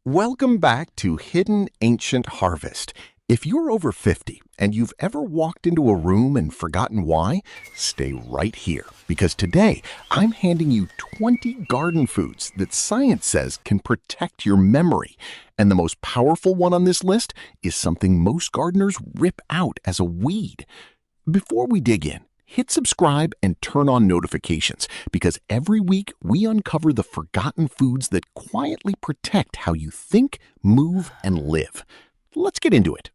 Welcome back to Hidden Ancient Harvest. If you're over 50 and you've ever walked into a room and forgotten why, stay right here because today I'm handing you 20 garden foods that science says can protect your memory. And the most powerful one on this list is something most gardeners rip out as a weed. Before we dig in, hit subscribe and turn on notifications because every week we uncover the forgotten foods that quietly protect how you think, move, and live. Let's get into it.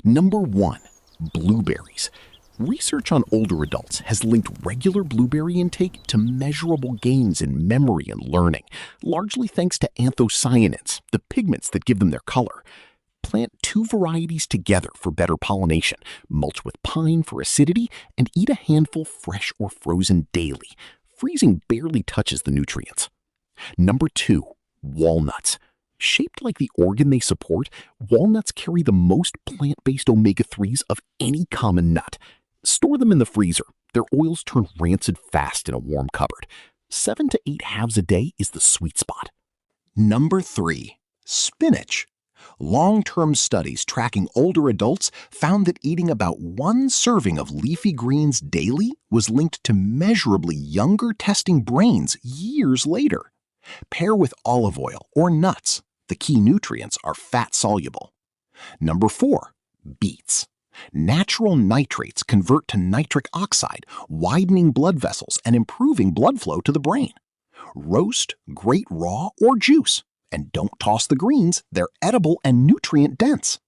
Number 1, blueberries. Research on older adults has linked regular blueberry intake to measurable gains in memory and learning, largely thanks to anthocyanins, the pigments that give them their color. Plant 2 varieties together for better pollination, mulch with pine for acidity, and eat a handful fresh or frozen daily. Freezing barely touches the nutrients. Number 2, walnuts. Shaped like the organ they support, walnuts carry the most plant-based omega-3s of any common nut. Store them in the freezer. Their oils turn rancid fast in a warm cupboard. 7 to 8 halves a day is the sweet spot. Number 3, spinach. Long-term studies tracking older adults found that eating about 1 serving of leafy greens daily was linked to measurably younger testing brains years later. Pair with olive oil or nuts. The key nutrients are fat-soluble. Number 4, beets. Natural nitrates convert to nitric oxide, widening blood vessels and improving blood flow to the brain. Roast, grate raw, or juice. And don't toss the greens, they're edible and nutrient-dense.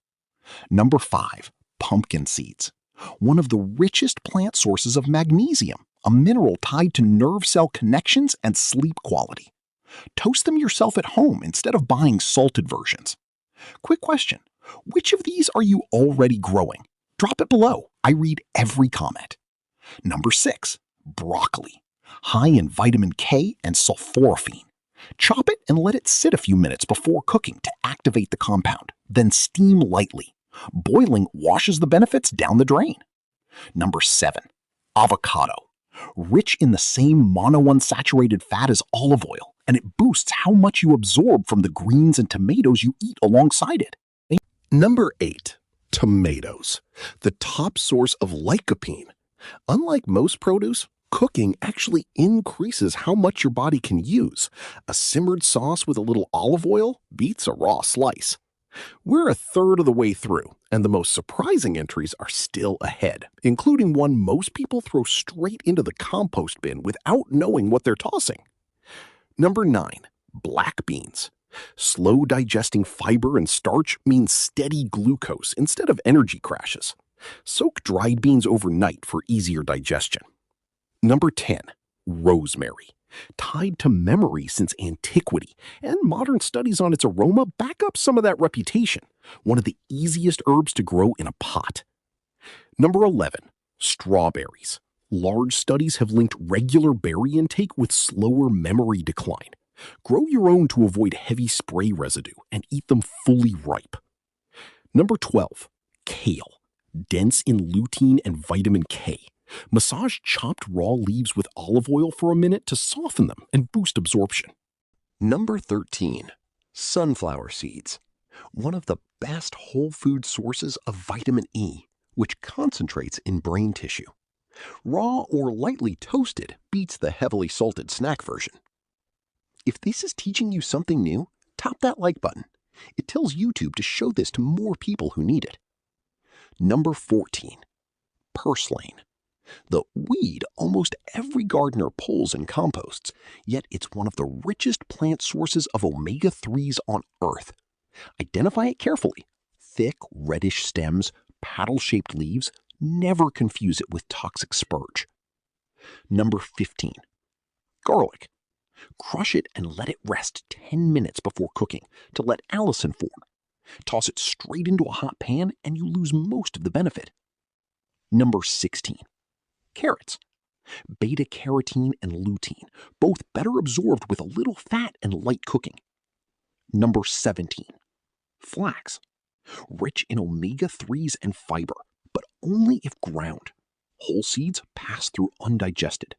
Number 5, pumpkin seeds. One of the richest plant sources of magnesium, a mineral tied to nerve cell connections and sleep quality. Toast them yourself at home instead of buying salted versions. Quick question, which of these are you already growing? Drop it below. I read every comment. Number 6, broccoli. High in vitamin K and sulforaphane. Chop it and let it sit a few minutes before cooking to activate the compound, then steam lightly. Boiling washes the benefits down the drain. Number 7, avocado. Rich in the same monounsaturated fat as olive oil, and it boosts how much you absorb from the greens and tomatoes you eat alongside it. Number 8, tomatoes. The top source of lycopene. Unlike most produce, cooking actually increases how much your body can use. A simmered sauce with a little olive oil beats a raw slice. We're a third of the way through, and the most surprising entries are still ahead, including one most people throw straight into the compost bin without knowing what they're tossing. Number 9, black beans. Slow digesting fiber and starch means steady glucose instead of energy crashes. Soak dried beans overnight for easier digestion. Number 10, rosemary. Tied to memory since antiquity, and modern studies on its aroma back up some of that reputation. One of the easiest herbs to grow in a pot. Number 11, strawberries. Large studies have linked regular berry intake with slower memory decline. Grow your own to avoid heavy spray residue and eat them fully ripe. Number 12, kale. Dense in lutein and vitamin K. Massage chopped raw leaves with olive oil for a minute to soften them and boost absorption. Number 13, sunflower seeds. One of the best whole food sources of vitamin E, which concentrates in brain tissue. Raw or lightly toasted beats the heavily salted snack version. If this is teaching you something new, tap that like button. It tells YouTube to show this to more people who need it. Number 14, purslane. The weed almost every gardener pulls and composts, yet it's one of the richest plant sources of omega-3s on Earth. Identify it carefully. Thick, reddish stems, paddle-shaped leaves. Never confuse it with toxic spurge. Number 15, garlic. Crush it and let it rest 10 minutes before cooking to let allicin form. Toss it straight into a hot pan and you lose most of the benefit. Number 16, carrots. Beta-carotene and lutein, both better absorbed with a little fat and light cooking. Number 17, flax. Rich in omega-3s and fiber, but only if ground. Whole seeds pass through undigested.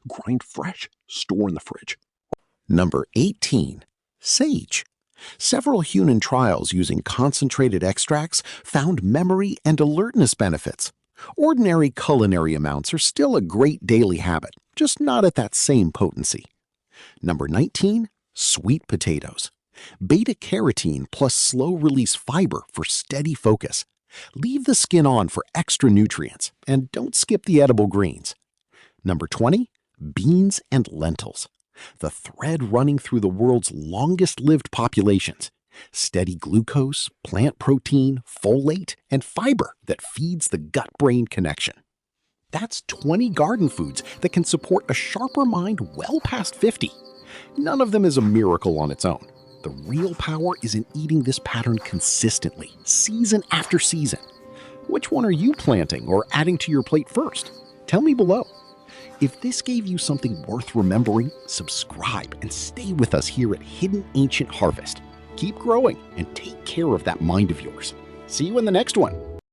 Grind fresh, store in the fridge. Number 18, sage. Several human trials using concentrated extracts found memory and alertness benefits. Ordinary culinary amounts are still a great daily habit, just not at that same potency. Number 19, sweet potatoes. Beta-carotene plus slow-release fiber for steady focus. Leave the skin on for extra nutrients, and don't skip the edible greens. Number 20, beans and lentils. The thread running through the world's longest-lived populations. Steady glucose, plant protein, folate, and fiber that feeds the gut-brain connection. That's 20 garden foods that can support a sharper mind well past 50. None of them is a miracle on its own. The real power is in eating this pattern consistently, season after season. Which one are you planting or adding to your plate first? Tell me below. If this gave you something worth remembering, subscribe and stay with us here at Hidden Ancient Harvest. Keep growing and take care of that mind of yours. See you in the next one.